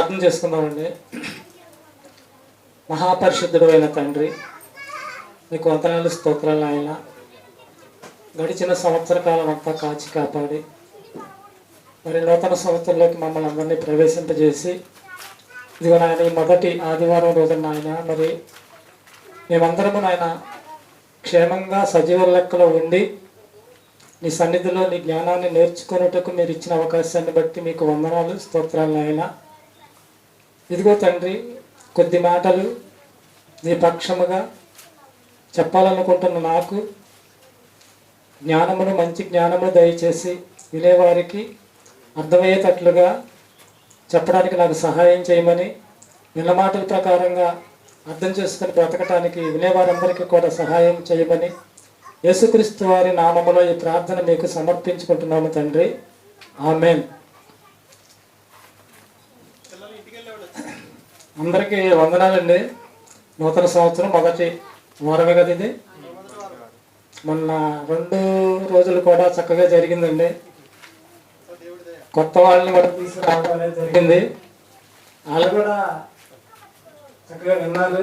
అర్థం చేసుకుందామండి. మహాపరిశుద్ధుడు అయిన తండ్రి, మీకు వందనాలు స్తోత్రాలు. ఆయన గడిచిన సంవత్సర కాలం అంతా కాచి కాపాడి మరి నూతన సంవత్సరంలోకి మమ్మల్ని అందరినీ ప్రవేశింపజేసి ఇదిగో నాయన ఈ మొదటి ఆదివారం రోజున నాయన మరి మేమందరము నాయన క్షేమంగా సజీవ లెక్కలో ఉండి నీ సన్నిధిలో నీ జ్ఞానాన్ని నేర్చుకున్నట్టుకు మీరు ఇచ్చిన అవకాశాన్ని బట్టి మీకు వందనాలు స్తోత్రాలు నాయన. ఇదిగో తండ్రి, కొద్ది మాటలు నీ పక్షముగా చెప్పాలనుకుంటున్న నాకు జ్ఞానమును, మంచి జ్ఞానమును దయచేసి వినేవారికి అర్థమయ్యేటట్లుగా చెప్పడానికి నాకు సహాయం చేయమని, విన్న మాటల ప్రకారంగా అర్థం చేసుకుని బ్రతకటానికి వినేవారందరికీ కూడా సహాయం చేయమని యేసుక్రీస్తు వారి నామములో ఈ ప్రార్థన మీకు సమర్పించుకుంటున్నాము తండ్రి. ఆమేన్. అందరికీ వందనాలండి. నూతన సంవత్సరం మొదటి వారమే కదా ఇది. మొన్న 2 రోజులు కూడా చక్కగా జరిగిందండి. కొత్త వాళ్ళని కూడా తీసుకురావడం అనేది జరిగింది. వాళ్ళు కూడా చక్కగా విన్నారు.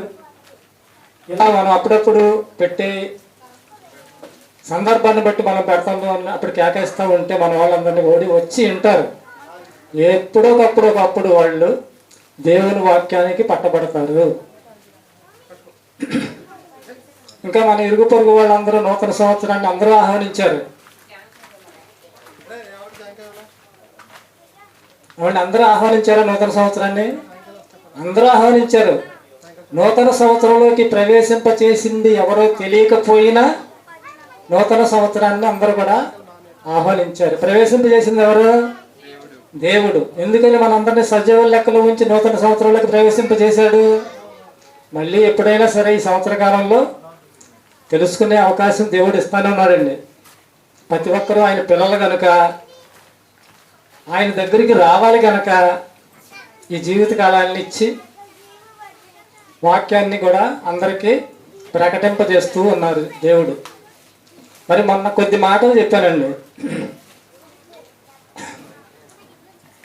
ఇలా మనం అప్పుడప్పుడు పెట్టే సందర్భాన్ని బట్టి మనం పెడతాము. అప్పుడు కేకేస్తూ ఉంటే మన వాళ్ళందరినీ ఓడి వచ్చి వింటారు. ఒకప్పుడు వాళ్ళు దేవుని వాక్యానికి పట్టబడతారు. ఇంకా మన ఇరుగు పొరుగు వాళ్ళందరూ నూతన సంవత్సరాన్ని అందరూ ఆహ్వానించారు. అందరూ ఆహ్వానించారు. నూతన సంవత్సరాన్ని అందరూ ఆహ్వానించారు. నూతన సంవత్సరంలోకి ప్రవేశింపచేసింది ఎవరో తెలియకపోయినా నూతన సంవత్సరాన్ని అందరూ కూడా ఆహ్వానించారు. ప్రవేశింపజేసింది ఎవరు? దేవుడు. ఎందుకని మనందరినీ సజీవ లెక్కలో ఉంచి నూతన సంవత్సరంలోకి ప్రవేశింపజేశాడు. మళ్ళీ ఎప్పుడైనా సరే ఈ సంవత్సర కాలంలో తెలుసుకునే అవకాశం దేవుడు ఇస్తానే ఉన్నాడండి. ప్రతి ఒక్కరూ ఆయన పిల్లలు కనుక ఆయన దగ్గరికి రావాలి కనుక ఈ జీవిత కాలాన్ని ఇచ్చి వాక్యాన్ని కూడా అందరికీ ప్రకటింపజేస్తూ ఉన్నారు దేవుడు. మరి మొన్న కొద్ది మాటలు చెప్పానండి.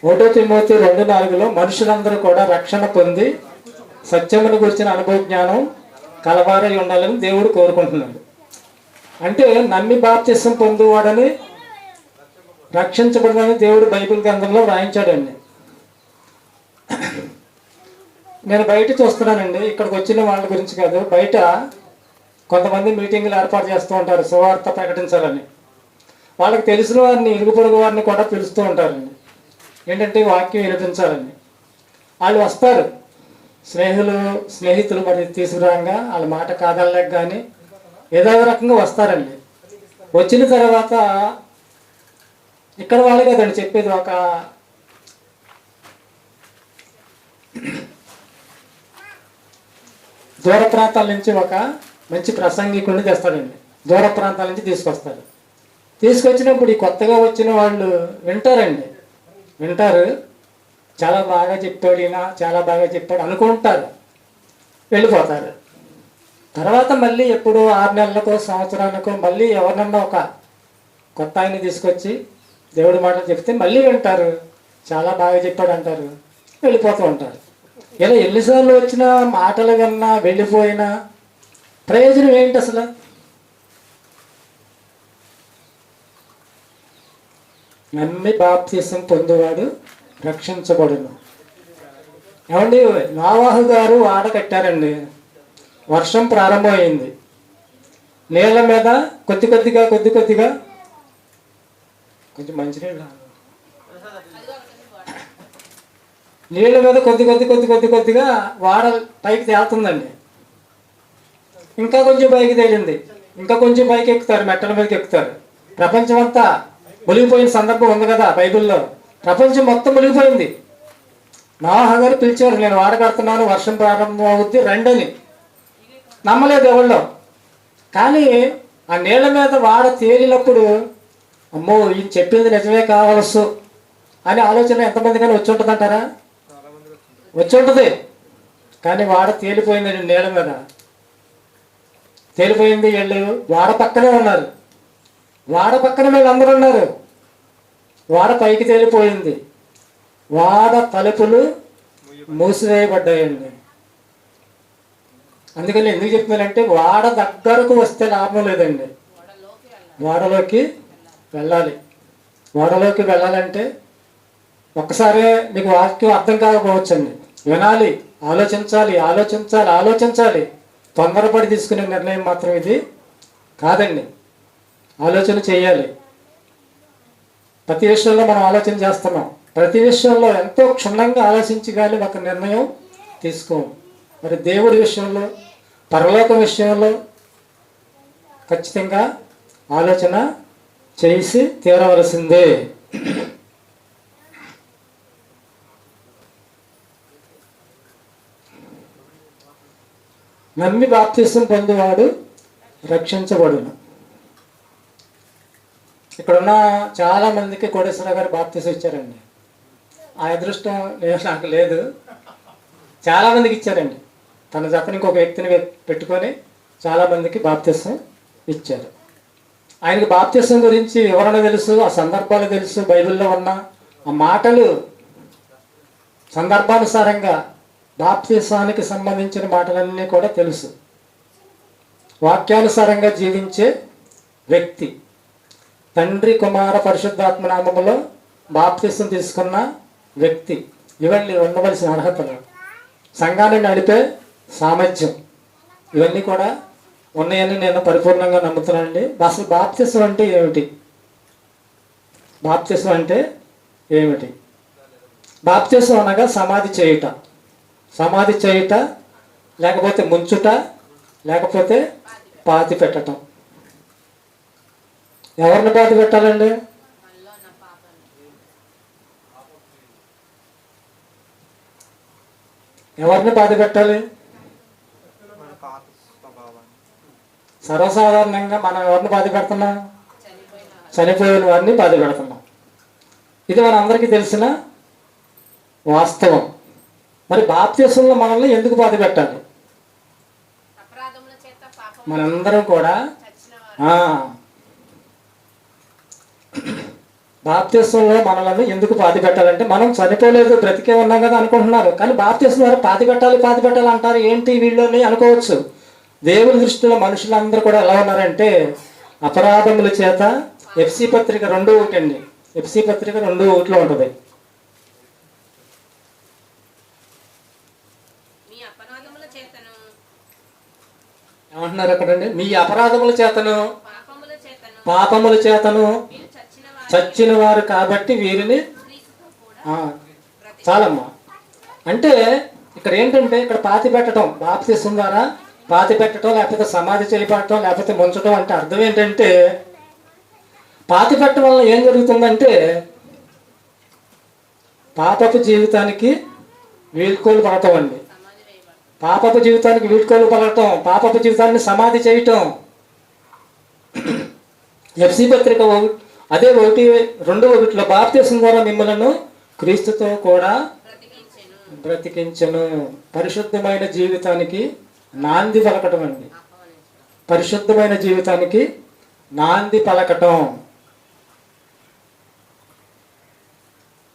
1 తిమోతి 2:4 మనుషులందరూ కూడా రక్షణ పొంది సత్యమును గురించిన అనుభవ జ్ఞానం కలవారై ఉండాలని దేవుడు కోరుకుంటున్నాడు. అంటే నమ్మి బాప్తిసం పొందువాడని రక్షించబడదని దేవుడు బైబిల్ గ్రంథంలో వ్రాయించాడండి. నేను బయట చూస్తున్నానండి. ఇక్కడికి వచ్చిన వాళ్ళ గురించి కాదు, బయట కొంతమంది మీటింగులు ఏర్పాటు చేస్తూ ఉంటారు సువార్త ప్రకటించాలని. వాళ్ళకి తెలిసిన వారిని, ఇరుగు పొరుగు వారిని కూడా పిలుస్తూ ఉంటారండి. ఏంటంటే వాక్యం వినిపించాలని. వాళ్ళు వస్తారు, స్నేహితులు మరి తీసుకురాగా వాళ్ళ మాట కాదనలేక కానీ ఏదో రకంగా వస్తారండి. వచ్చిన తర్వాత ఇక్కడ వాళ్ళు కదండి చెప్పేది, ఒక దూర ప్రాంతాల నుంచి ఒక మంచి ప్రసంగికుడిని తెస్తాడండి. దూర ప్రాంతాల నుంచి తీసుకొస్తారు. తీసుకొచ్చినప్పుడు ఈ కొత్తగా వచ్చిన వాళ్ళు వింటారు. చాలా బాగా చెప్పాడు ఈయన, చాలా బాగా చెప్పాడు అనుకుంటారు, వెళ్ళిపోతారు. తర్వాత మళ్ళీ ఎప్పుడో 6 నెలలకో సంవత్సరానికో మళ్ళీ ఎవరినన్నా ఒక కొత్త ఆయన్ని తీసుకొచ్చి దేవుడి మాటలు చెప్తే మళ్ళీ వింటారు, చాలా బాగా చెప్పాడు అంటారు, వెళ్ళిపోతూ ఉంటారు. ఇలా ఎన్నిసార్లు వచ్చిన మాటలు కన్నా వెళ్ళిపోయినా ప్రయోజనం ఏంటి అసలు? నమ్మి బాప్తిసం పొందువాడు రక్షించబడును. ఏమండి, నోవాహు గారు వాడ కట్టారండి. వర్షం ప్రారంభమైంది. నీళ్ళ మీద కొద్ది కొద్దిగా కొంచెం మంచినీళ్ళు, నీళ్ళ మీద కొద్దిగా వాడ పైకి తేలుతుందండి. ఇంకా కొంచెం పైకి తేలింది, ఇంకా కొంచెం పైకి ఎక్కుతారు, మెట్టల మీదకి ఎక్కుతారు. ప్రపంచం అంతా మునిగిపోయిన సందర్భం ఉంది కదా బైబిల్లో. ప్రపంచం మొత్తం మునిగిపోయింది. నోవాహు గారు పిలిచారు, నేను వాడ కడుతున్నాను, వర్షం ప్రారంభం అవుద్ది రండని. నమ్మలేదు ఎవరిలో. కానీ ఆ నీళ్ళ మీద వాడ తేలినప్పుడు అమ్మో ఈయన చెప్పింది నిజమే కావచ్చు అనే ఆలోచన ఎంతమందికైనా వచ్చి ఉంటుంది అంటారా? వచ్చి ఉంటుంది. కానీ వాడ తేలిపోయిందండి. నీళ్ళ మీద తేలిపోయింది. వీళ్ళు వాడ పక్కనే ఉన్నారు. వాడ పక్కన వీళ్ళందరూ ఉన్నారు. వాడ పైకి తేలిపోయింది. వాడ తలుపులు మూసివేయబడ్డాయండి. అందుకని ఎందుకు చెప్తున్నానంటే వాడ దగ్గరకు వస్తే లాభం లేదండి. వాడలోకి వెళ్ళాలి. వాడలోకి వెళ్ళాలంటే ఒక్కసారే మీకు వాక్యం అర్థం కాకపోవచ్చండి. వినాలి, ఆలోచించాలి, ఆలోచించాలి, ఆలోచించాలి. తొందరపడి తీసుకునే నిర్ణయం మాత్రం ఇది కాదండి. ఆలోచన చేయాలి. ప్రతి విషయంలో మనం ఆలోచన చేస్తున్నాం. ప్రతి విషయంలో ఎంతో క్షుణ్ణంగా ఆలోచించి కానీ ఒక నిర్ణయం తీసుకోం. మరి దేవుడి విషయంలో, పరలోకం విషయంలో ఖచ్చితంగా ఆలోచన చేసి తీరవలసిందే. నమ్మి బాప్తిసం పొందేవాడు రక్షించబడును. ఇక్కడున్న చాలా మందికి కోటేశ్వర గారు బాప్తిసం ఇచ్చారండి. ఆ అదృష్టం నాకు లేదు. చాలామందికి ఇచ్చారండి. తన జతని ఇంకొక వ్యక్తిని పెట్టుకొని చాలామందికి బాప్తిసం ఇచ్చారు. ఆయనకి బాప్తిసం గురించి వివరణ తెలుసు, ఆ సందర్భాలు తెలుసు, బైబిల్లో ఉన్న ఆ మాటలు సందర్భానుసారంగా బాప్తిసానికి సంబంధించిన మాటలన్నీ కూడా తెలుసు. వాక్యానుసారంగా జీవించే వ్యక్తి, తండ్రి కుమార పరిశుద్ధాత్మ నామములో బాప్తిసం తీసుకున్న వ్యక్తి, ఇవన్నీ ఉండవలసిన అర్హతలు, సంఘాన్ని నడిపే సామర్థ్యం, ఇవన్నీ కూడా ఉన్నాయని నేను పరిపూర్ణంగా నమ్ముతున్నానండి. అసలు బాప్తిసం అంటే ఏమిటి? బాప్తిసం అంటే ఏమిటి? బాప్తిసం అనగా సమాధి చేయుట. సమాధి చేయుట, లేకపోతే ముంచుట, లేకపోతే పాతి పెట్టడం. ఎవరిని పాతి పెట్టాలండి? ఎవరిని పాతి పెట్టాలి? సర్వసాధారణంగా మనం ఎవరిని పాతి పెడుతున్నాం? చనిపోయిన వారిని పాతి పెడుతున్నాం. ఇది మన అందరికీ తెలిసిన వాస్తవం. మరి బాప్తిసంలో మనల్ని ఎందుకు పాతి పెట్టాలి? మనందరం కూడా బాప్తిసంలో మనల్ని ఎందుకు పాతి పెట్టాలంటే, మనం చనిపోలేదు, బ్రతికే ఉన్నాం కదా అనుకుంటున్నారు. కానీ బాప్తిసం ద్వారా పాతి పెట్టాలి అంటారు. ఏంటి వీళ్ళని అనుకోవచ్చు. దేవుని దృష్టిలో మనుషులందరూ కూడా ఎలా ఉన్నారంటే, అపరాధముల చేత, ఎఫ్సి పత్రిక 2:1 అండి. ఎఫ్సి పత్రిక 2:1 ఉంటుంది. ఏమంటున్నారు అక్కడండి? మీ అపరాధముల చేతను, పాపముల చేతను చచ్చిన వారు కాబట్టి వీరిని. చాలమ్మా. అంటే ఇక్కడ ఏంటంటే, ఇక్కడ పాతి పెట్టడం, బాప్తిసం ద్వారా పాతి పెట్టడం, లేకపోతే సమాధి చేయబడటం, లేకపోతే ముంచడం అంటే అర్థం ఏంటంటే, పాతి పెట్టడం వల్ల ఏం జరుగుతుందంటే, పాపపు జీవితానికి వీడ్కోలు పడటం అండి. పాపపు జీవితానికి వీడ్కోలు పడటం, పాపపు జీవితాన్ని సమాధి చేయటం. ఎఫ్సి పత్రిక అదే 1:2 బాప్తిసం ద్వారా మిమ్మలను క్రీస్తుతో కూడా బ్రతికించెను. పరిశుద్ధమైన జీవితానికి నాంది పలకటం అండి. పరిశుద్ధమైన జీవితానికి నాంది పలకటం.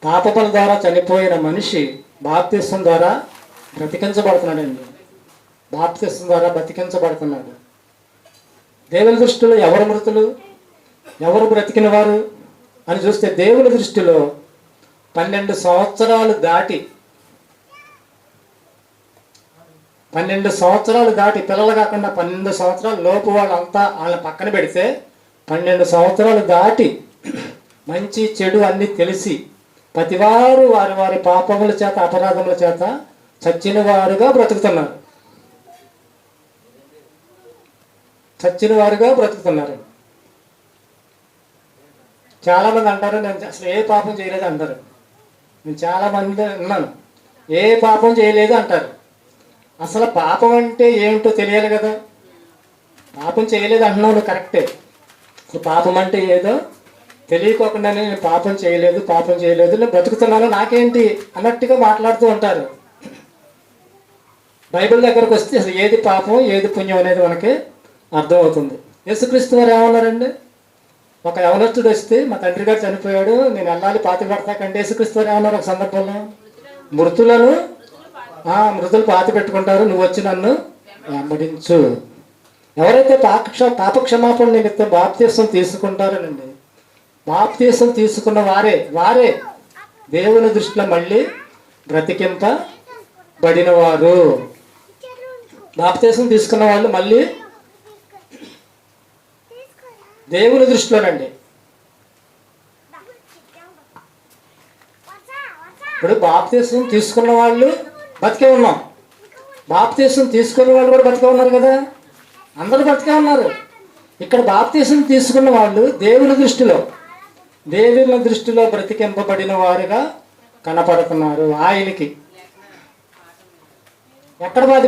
పాపముల ద్వారా చనిపోయిన మనిషి బాప్తిసం ద్వారా బ్రతికించబడుతున్నాడండి. బాప్తిసం ద్వారా బ్రతికించబడుతున్నాడు. దేవుని దృష్టిలో ఎవరు మృతులు, ఎవరు బ్రతికిన వారు అని చూస్తే, దేవుని దృష్టిలో 12 సంవత్సరాలు దాటి, 12 సంవత్సరాలు దాటి, పిల్లలు కాకుండా 12 సంవత్సరాల లోపు వాళ్ళంతా వాళ్ళని పక్కన పెడితే, 12 సంవత్సరాలు దాటి మంచి చెడు అన్నీ తెలిసి ప్రతివారు వారి వారి పాపముల చేత, అపరాధముల చేత చచ్చిన వారుగా బ్రతుకుతున్నారు. చచ్చిన వారుగా బ్రతుకుతున్నారు. చాలామంది అంటారు, నేను అసలు ఏ పాపం చేయలేదు అంటారు. నేను చాలామంది విన్నాను, ఏ పాపం చేయలేదు అంటారు. అసలు పాపం అంటే ఏమిటో తెలియాలి కదా. పాపం చేయలేదు అంటున్నావు, కరెక్టే. అసలు పాపం అంటే ఏదో తెలియకోకుండానే నేను పాపం చేయలేదు నేను బ్రతుకుతున్నాను, నాకేంటి అన్నట్టుగా మాట్లాడుతూ ఉంటారు. బైబిల్ దగ్గరకు వస్తే అసలు ఏది పాపం ఏది పుణ్యం అనేది మనకి అర్థమవుతుంది. యేసుక్రీస్తు వారు ఏమన్నారండి? ఒక యవనస్తుడు వస్తే, మా తండ్రి గారు చనిపోయాడు, నేను వెళ్ళాలి పాతి పెడతాకంటే, యేసుక్రీస్తు వారు ఏమన్నారు ఒక సందర్భంలో? మృతులను మృతులు పాతి పెట్టుకుంటారు, నువ్వు వచ్చి నన్ను వెంబడించు. ఎవరైతే పాపక్షమాపణ నిమిత్తం బాప్తీసం తీసుకుంటారనండి, బాప్తీసం తీసుకున్న వారే దేవుని దృష్టిలో మళ్ళీ బ్రతికింపబడిన వారు. బాప్తీసం తీసుకున్న వాళ్ళు మళ్ళీ దేవుని దృష్టిలోనండి. ఇప్పుడు బాప్తీసం తీసుకున్న వాళ్ళు బతికే ఉన్నాం, బాప్తీసం తీసుకున్న వాళ్ళు కూడా బతికే ఉన్నారు కదా, అందరూ బతికే ఉన్నారు. ఇక్కడ బాప్తీసం తీసుకున్న వాళ్ళు దేవుని దృష్టిలో బ్రతికింపబడిన వారుగా కనపడుతున్నారు. ఆయనకి ఎక్కడ బాధ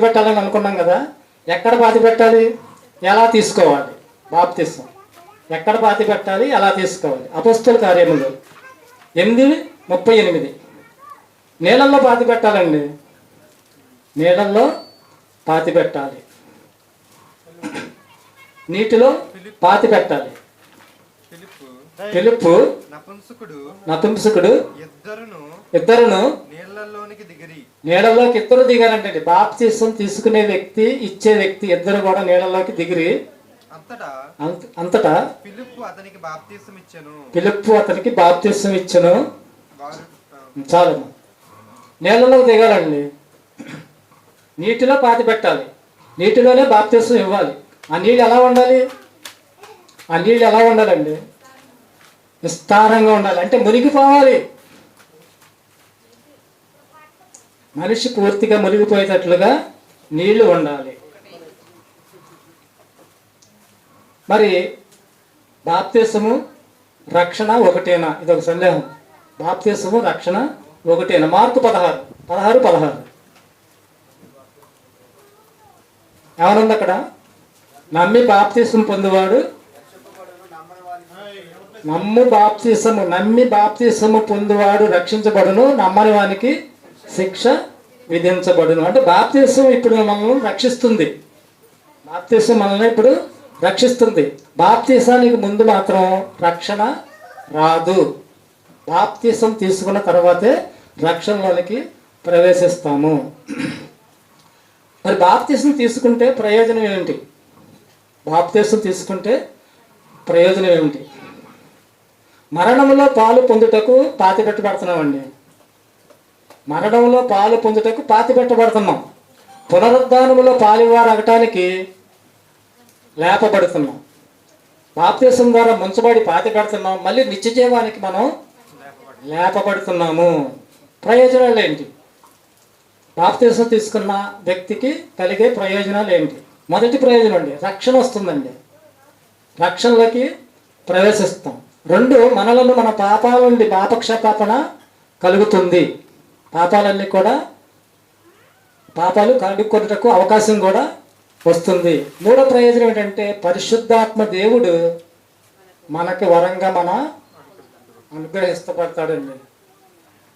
పెట్టాలని అనుకున్నాం కదా, ఎక్కడ బాధ పెట్టాలి, ఎలా తీసుకోవాలి బాప్తీసం, ఎక్కడ బాధ పెట్టాలి, ఎలా తీసుకోవాలి. అపొస్తలుల కార్యములు 8:38 నీళ్ళల్లో పాతి పెట్టాలండి, నీళ్ళల్లో పాతి పెట్టాలి, నీటిలో పాతి పెట్టాలి. ఫిలిప్పు నపుంసకుడు ఇద్దరును నీళ్ళలోకి ఇద్దరు దిగారంటండి. బాప్తీసం తీసుకునే వ్యక్తి, ఇచ్చే వ్యక్తి ఇద్దరు కూడా నీళ్ళలోకి దిగిరి. అంతటా ఫిలిప్పు అతనికి బాప్తీసం ఇచ్చెను. చాలు, నీళ్ళలోకి దిగాలండి, నీటిలో పాతి పెట్టాలి, నీటిలోనే బాప్తీసం ఇవ్వాలి. ఆ నీళ్ళు ఎలా ఉండాలండి, విస్తారంగా ఉండాలి. అంటే మునిగిపోవాలి, మనిషి పూర్తిగా మునిగిపోయేటట్లుగా నీళ్లు ఉండాలి. మరి బాప్తీసము రక్షణ ఒకటేనా, ఇది ఒక సందేహం. బాప్తీసము రక్షణ ఒకటేనా? మార్కు 16 ఏమనుంది అక్కడ? నమ్మి బాప్తీసం పొందువాడు నమ్మి బాప్తీసము పొందువాడు రక్షించబడును, నమ్మని వానికి శిక్ష విధించబడును. అంటే బాప్తీసం ఇప్పుడు మనల్ని రక్షిస్తుంది, బాప్తీసానికి ముందు మాత్రం రక్షణ రాదు. బాప్తీసం తీసుకున్న తర్వాతే రక్షణలోనికి ప్రవేశిస్తాము. మరి బాప్తీసం తీసుకుంటే ప్రయోజనం ఏమిటి? మరణంలో పాలు పొందుటకు పాతి పెట్టబడుతున్నామండి. పునరుద్ధానములో పాలువారు అగటానికి లేపబడుతున్నాం. బాప్తీసం ద్వారా ముంచబడి పాతి పెడుతున్నాం, మళ్ళీ నిత్య జీవానికి మనం లేపబడుతున్నాము. ప్రయోజనాలు ఏంటి? బాప్తీసం తీసుకున్న వ్యక్తికి కలిగే ప్రయోజనాలు ఏంటి? మొదటి ప్రయోజనం అండి, రక్షణ వస్తుందండి, రక్షణలోకి ప్రవేశిస్తాం. 2, మనలను మన పాపాల నుండి పాపక్షమాపణ కలుగుతుంది. పాపాలు కడుక్కొనుటకు అవకాశం కూడా వస్తుంది. 3వ ప్రయోజనం ఏంటంటే పరిశుద్ధాత్మ దేవుడు మనకి వరంగా అనుగ్రహించబడతాడండి.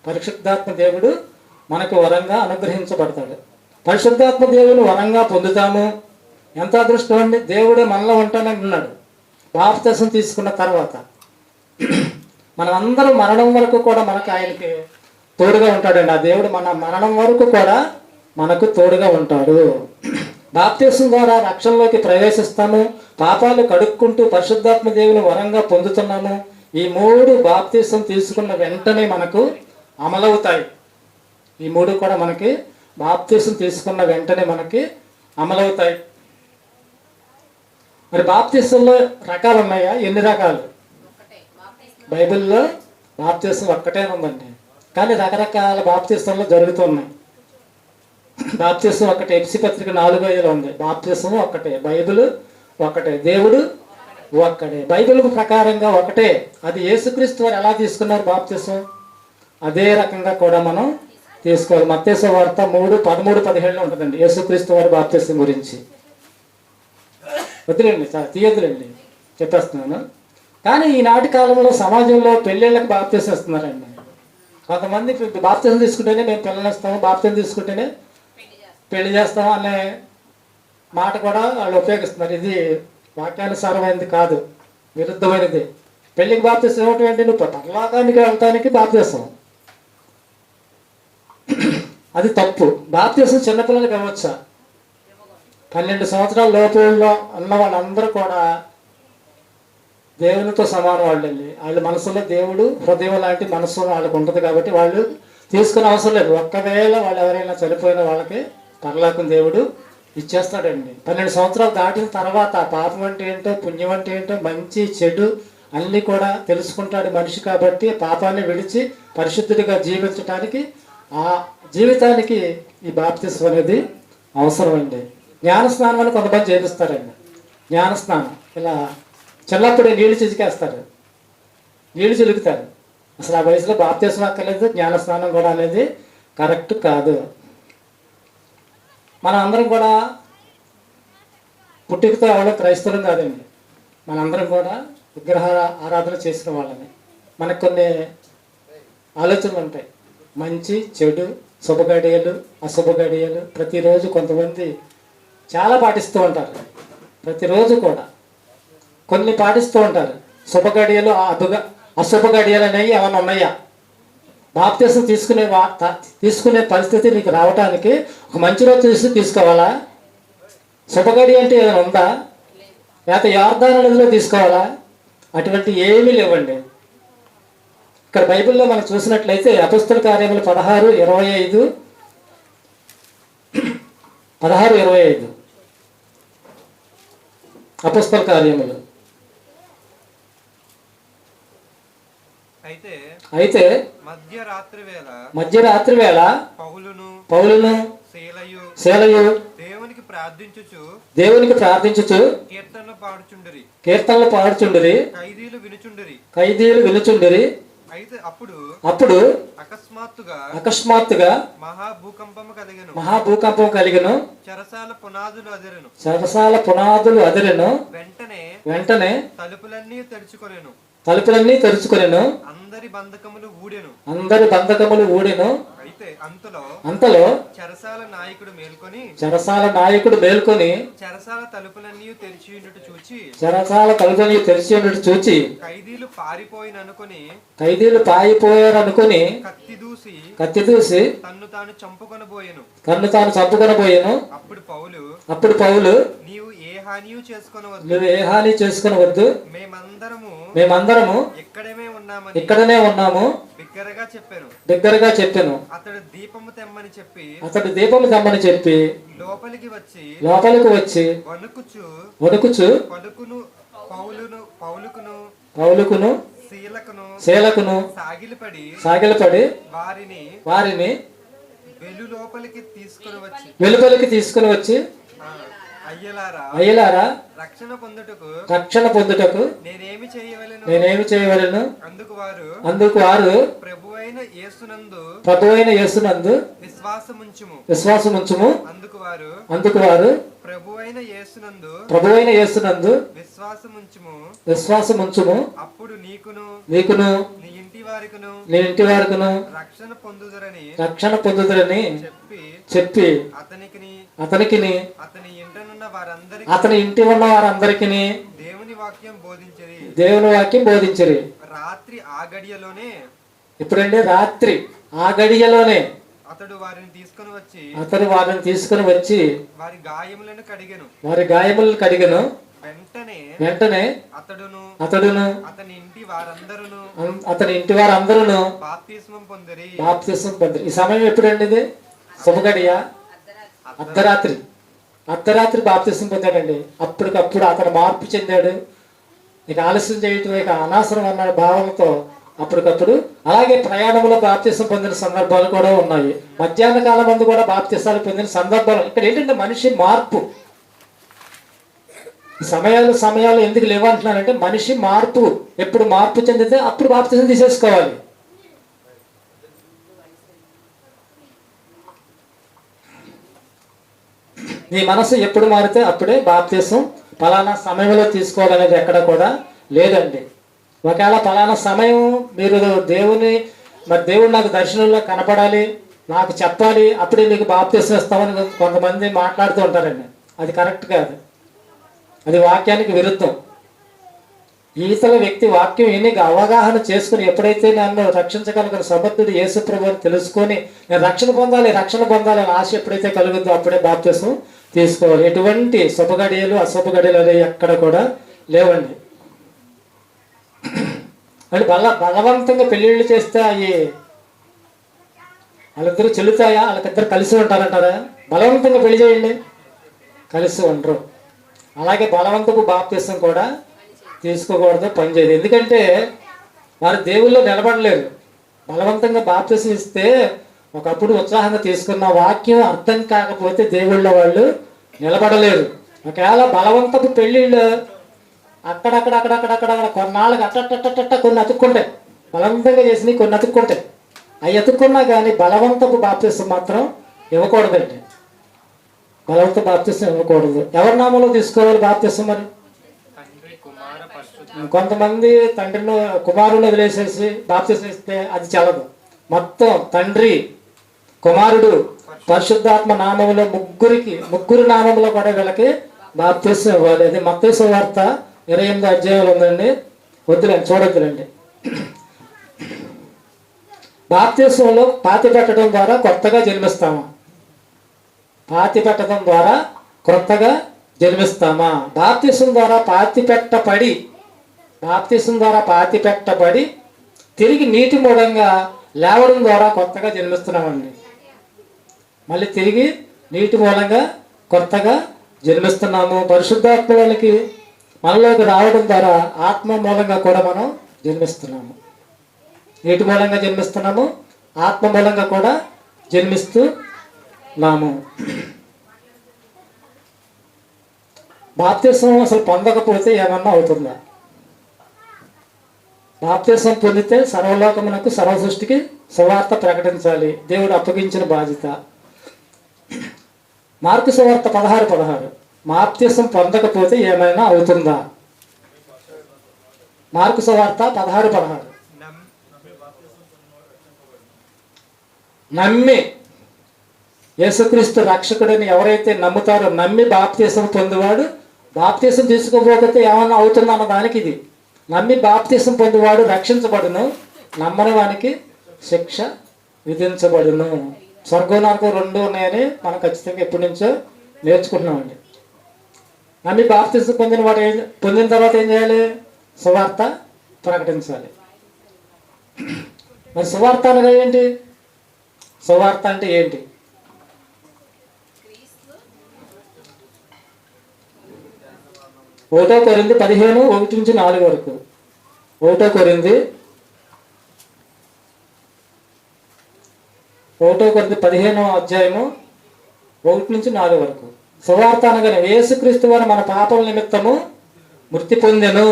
పరిశుద్ధాత్మ దేవుడు మనకు వరంగా అనుగ్రహించబడతాడు. పరిశుద్ధాత్మ దేవుని వరంగా పొందుతాము. ఎంత అదృష్టం అండి, దేవుడే మనలో ఉంటానంటున్నాడు. బాప్తీసం తీసుకున్న తర్వాత మనం అందరం మరణం వరకు కూడా మనకు ఆయనకి తోడుగా ఉంటాడండి. ఆ దేవుడు మన మరణం వరకు కూడా మనకు తోడుగా ఉంటాడు. బాప్తీసం ద్వారా రక్షణలోకి ప్రవేశిస్తాము, పాపాలు కడుక్కుంటూ పరిశుద్ధాత్మ దేవుని వరంగా పొందుతున్నాము. ఈ 3 బాప్తీసం తీసుకున్న వెంటనే మనకు అమలవుతాయి. ఈ 3 కూడా మనకి బాప్తీసం తీసుకున్న వెంటనే మనకి అమలవుతాయి. మరి బాప్తీసంలో రకాలు ఉన్నాయా? ఎన్ని రకాలు? బైబిల్లో బాప్తీసం ఒక్కటే ఉందండి, కానీ రకరకాల బాప్తీసంలో జరుగుతున్నాయి. బాప్తీసం ఒకటే, ఎఫెసీ పత్రిక 4:5 ఉంది. బాప్తీసం ఒక్కటే, బైబిల్ ఒకటే, దేవుడు ఒక్కడే, బైబిల్ ప్రకారంగా ఒకటే. అది యేసుక్రీస్తు వారు ఎలా తీసుకున్నారు బాప్తీసం, అదే రకంగా కూడా మనం తీసుకోవాలి. మత్తయి సువార్త 3:13 ఉంటుందండి యేసుక్రీస్తు వారి బాప్తీసం గురించి. వద్దులేండి, తీయొద్దులేండి, చెప్పేస్తున్నాను. కానీ ఈనాటి కాలంలో సమాజంలో పెళ్ళిళ్ళకి బాప్తీసం ఇస్తున్నారండి. కొంతమంది బాప్తీసం తీసుకుంటేనే మేము పిల్లలు ఇస్తాము, బాప్తీసం తీసుకుంటేనే పెళ్లి చేస్తాము అనే మాట కూడా వాళ్ళు ఉపయోగిస్తున్నారు. ఇది వాక్యానుసారమైనది కాదు, విరుద్ధమైనది. పెళ్లికి బాప్తీసం ఇవ్వటం ఏంటి? నువ్వు పరలోకానికి వెళ్ళటానికి బాప్తీసం, అది తప్పు. బాప్తిసం చిన్నపిల్లలకి ఇవ్వచ్చా? 12 సంవత్సరాల లోపల ఉన్న వాళ్ళందరూ కూడా దేవునితో సమానం వాళ్ళండి. వాళ్ళ మనసులో దేవుడు హృదయం లాంటి మనసు వాళ్ళకు ఉంటుంది కాబట్టి వాళ్ళు తీసుకునే అవసరం లేదు. ఒక్కవేళ వాళ్ళు ఎవరైనా చనిపోయిన వాళ్ళకి పరలోకం దేవుడు ఇచ్చేస్తాడండి. 12 సంవత్సరాలు దాటిన తర్వాత పాపం అంటే ఏంటో, పుణ్యం అంటే ఏంటో, మంచి చెడు అన్నీ కూడా తెలుసుకుంటాడు మనిషి. కాబట్టి పాపాన్ని విడిచి పరిశుద్ధుడిగా జీవించడానికి, ఆ జీవితానికి ఈ బాప్తిసం అనేది అవసరం అండి. జ్ఞానస్నానం అని కొంతమంది చేపిస్తారండి. జ్ఞానస్నానం ఇలా చిన్నప్పుడే నీళ్లు చిలికేస్తారు, నీళ్లు చిలుకుతారు. అసలు ఆ వయసులో బాప్తిసం అక్కర్లేదు, జ్ఞానస్నానం కూడా అనేది కరెక్ట్ కాదు. మనం అందరం కూడా పుట్టుకతో ఎవరో క్రైస్తవులం కాదండి. మనందరం కూడా విగ్రహ ఆరాధన చేసిన వాళ్ళని. మనకు కొన్ని ఆలోచనలు ఉంటాయి, మంచి చెడు, శుభగడియలు, అశుభగడియలు. ప్రతిరోజు కొంతమంది చాలా పాటిస్తూ ఉంటారు. ప్రతిరోజు కూడా కొన్ని పాటిస్తూ ఉంటారు. శుభగడియలు, అశుభగడియలు అనేవి ఏమైనా ఉన్నాయా? బాప్తిసం తీసుకునే పరిస్థితి నీకు రావడానికి ఒక మంచి రోజు తీసుకోవాలా? శుభగడి అంటే ఏదైనా ఉందా? లేకపోతే యోర్దాను నదిలో తీసుకోవాలా? అటువంటి ఏమీ లేవండి. ఇక్కడ బైబిల్లో మనం చూసినట్లయితే అపొస్తలుల కార్యములు 16:25 అపొస్తలుల కార్యములు. అయితే మధ్యరాత్రి వేళ పౌలును శీలయు దేవునికి ప్రార్థించుచు కీర్తనలు పాడుచుండిరి, ఖైదీలు వినుచుండిరి. అప్పుడు అకస్మాత్తుగా మహాభూకంపం కలిగెను, చెరసాల పునాదులు అదిరెను. వెంటనే తలుపులన్నీ తెరుచుకొనెను, అందరి బంధకములు ఊడెను. అంతలో చెరసాల నాయకుడు మేల్కొని చెరసాల తలుపులన్నీ తెరిచి ఉన్నట్టు చూచి ఖైదీలు పారిపోయారనుకొని కత్తి దూసి తన్ను తాను చంపుకొనబోయెను. అప్పుడు పౌలు నువ్వు ఏ హాని చేసుకొనవద్దు, మేమందరము ఇక్కడనే ఉన్నాము దగ్గరగా చెప్పాను. అతడు దీపము తెమ్మని చెప్పి లోపలికి వచ్చి వణుకుచు పౌలుకును శీలకును సాగిలపడి వారిని వెలుపలికి తీసుకుని వచ్చి అయ్యలారా రక్షణ పొందుటకు నేనేమి చేయవలెను? అందుకు వారు ప్రభువైన యేసునందు విశ్వాసముంచుము. అందుకు వారు ప్రభువైన యేసునందు విశ్వాసముంచుము. అప్పుడు నీకును నీ ఇంటి వారికును రక్షణ పొందుదరని చెప్పి అతనికి అతని ఇంటి ఉన్న వారందరికి దేవుని వాక్యం బోధించిరి. ఇప్పుడండి రాత్రి ఆ గడియలోనే అతడు వారిని తీసుకుని వచ్చి వారి గాయములను కడిగెను. వెంటనే అతడును అతని ఇంటి వారందరూ బాప్తిస్మం పొందిరి. ఈ సమయం ఎప్పుడండి? ఇది శుభగడియ, అర్ధరాత్రి బాప్తిస్మం పొందాడండి. అప్పటికప్పుడు అతను మార్పు చెందాడు. ఇక ఆలస్యం చేయటం ఇక అనవసరం అన్న భావనతో అప్పటికప్పుడు అలాగే ప్రయాణంలో బాప్తిస్మం పొందిన సందర్భాలు కూడా ఉన్నాయి. మధ్యాహ్న కాలం మందు కూడా బాప్తిస్మాలు పొందిన సందర్భాలు. ఇక్కడ ఏంటంటే మనిషి మార్పు. సమయాలు ఎందుకు లేవంటున్నానంటే మనిషి మార్పు. ఎప్పుడు మార్పు చెందితే అప్పుడు బాప్తిస్మం తీసేసుకోవాలి. నీ మనసు ఎప్పుడు మారితే అప్పుడే బాప్తిస్మం. ఫలానా సమయంలో తీసుకోవాలనేది ఎక్కడ కూడా లేదండి. ఒకవేళ ఫలానా సమయం మీరు దేవుడు నాకు దర్శనంలో కనపడాలి, నాకు చెప్పాలి, అప్పుడే మీకు బాప్తిస్మం ఇస్తామని కొంతమంది మాట్లాడుతూ ఉంటారండి. అది కరెక్ట్ కాదు, అది వాక్యానికి విరుద్ధం. ఈతల వ్యక్తి వాక్యం విని అవగాహన చేసుకుని ఎప్పుడైతే నన్ను రక్షించగలిగిన సమర్థుడు యేసుప్రభు అని తెలుసుకొని నేను రక్షణ పొందాలి అని ఆశ ఎప్పుడైతే కలుగుద్దో అప్పుడే బాప్తిసం తీసుకోవాలి. ఎటువంటి శుభగడియలు అశుభగడియలు అనేవి ఎక్కడ కూడా లేవండి. అంటే బలవంతంగా పెళ్ళిళ్ళు చేస్తే అవి వాళ్ళిద్దరు చెల్లుతాయా? వాళ్ళకిద్దరు కలిసి ఉంటారంటారా? బలవంతంగా పెళ్లి చేయండి, కలిసి ఉండరు. అలాగే బలవంతపు బాప్తిసం కూడా తీసుకోకూడదు, పనిచేయదు. ఎందుకంటే వారు దేవుల్లో నిలబడలేరు. బలవంతంగా బాప్తిసం ఇస్తే ఒకప్పుడు ఉత్సాహంగా తీసుకున్న వాక్యం అర్థం కాకపోతే దేవుళ్ళ వాళ్ళు నిలబడలేరు. ఒకవేళ బలవంతపు పెళ్ళిళ్ళు అక్కడక్కడ కొన్నాళ్ళకి అట్టట్టట్ట కొన్ని అతుక్కుంటాయి. బలవంతంగా చేసినవి కొన్ని అతుక్కుంటాయి. అవి ఎత్తుకున్నా కానీ బలవంతపు బాప్తిసం మాత్రం ఇవ్వకూడదండి. బలవంత బాప్తిసం ఇవ్వకూడదు. ఎవరి నామంలో తీసుకోవాలి బాప్తిసం? మరి కొంతమంది తండ్రిని కుమారుని వదిలేసేసి బాప్తిసం ఇస్తే అది చల్లదు. మొత్తం తండ్రి, కుమారుడు, పరిశుద్ధాత్మ నామంలో ముగ్గురు నామంలో కూడా వీళ్ళకి బాప్తిసం ఇవ్వాలి. అది మత్తయి సువార్త 28వ అధ్యాయంలో ఉందండి. వద్దులేండి, చూడొద్దులండి. బాప్తిసంలో పాతి పెట్టడం ద్వారా కొత్తగా జన్మిస్తామా? పాతి పెట్టడం ద్వారా కొత్తగా జన్మిస్తామా? బాప్తిసం ద్వారా పాతి పెట్టబడి తిరిగి నీటి మూలంగా లేవడం ద్వారా కొత్తగా జన్మిస్తున్నామండి. మళ్ళీ తిరిగి నీటి మూలంగా కొత్తగా జన్మిస్తున్నాము. పరిశుద్ధాత్మలకి మనలోకి రావడం ద్వారా ఆత్మ మూలంగా కూడా మనం జన్మిస్తున్నాము. నీటి మూలంగా జన్మిస్తున్నాము, ఆత్మ మూలంగా కూడా జన్మిస్తున్నాము. బాప్తిసం అసలు పొందకపోతే ఏమన్నా అవుతుందా? బాప్తిసం పొందితే సర్వలోకమునకు, సర్వ సృష్టికి సువార్త ప్రకటించాలి. దేవుడు అప్పగించిన బాధ్యత. మార్కు సువార్త 16:16. బాప్తిసం పొందకపోతే ఏమైనా అవుతుందా? మార్కు సువార్త 16:16. నమ్మి యేసుక్రీస్తు రక్షకుడిని ఎవరైతే నమ్ముతారో, నమ్మి బాప్తిసం పొందువాడు బాప్తిసం తీసుకోకపోతే ఏమన్నా అవుతుందా అన్న దానికి ఇది. నమ్మి బాప్తిసం పొందువాడు రక్షించబడును, నమ్మని వానికి శిక్ష విధించబడును. స్వర్గం నరకం 2 ఉన్నాయని మనం ఖచ్చితంగా ఎప్పటి నుంచో నేర్చుకుంటున్నామండి. నమ్మి బాప్తిసం పొందిన తర్వాత ఏం చేయాలి? సువార్త ప్రకటించాలి. మరి సువార్త అనగా ఏంటి? సువార్త అంటే ఏంటి? 1 కొరింథీ 15:1-4 వరకు. 1 కొరింథీ 15వ అధ్యాయము 1-4 వరకు. సువార్త అనగానే యేసుక్రీస్తు వారు మన పాపల నిమిత్తము మృతి పొందెను,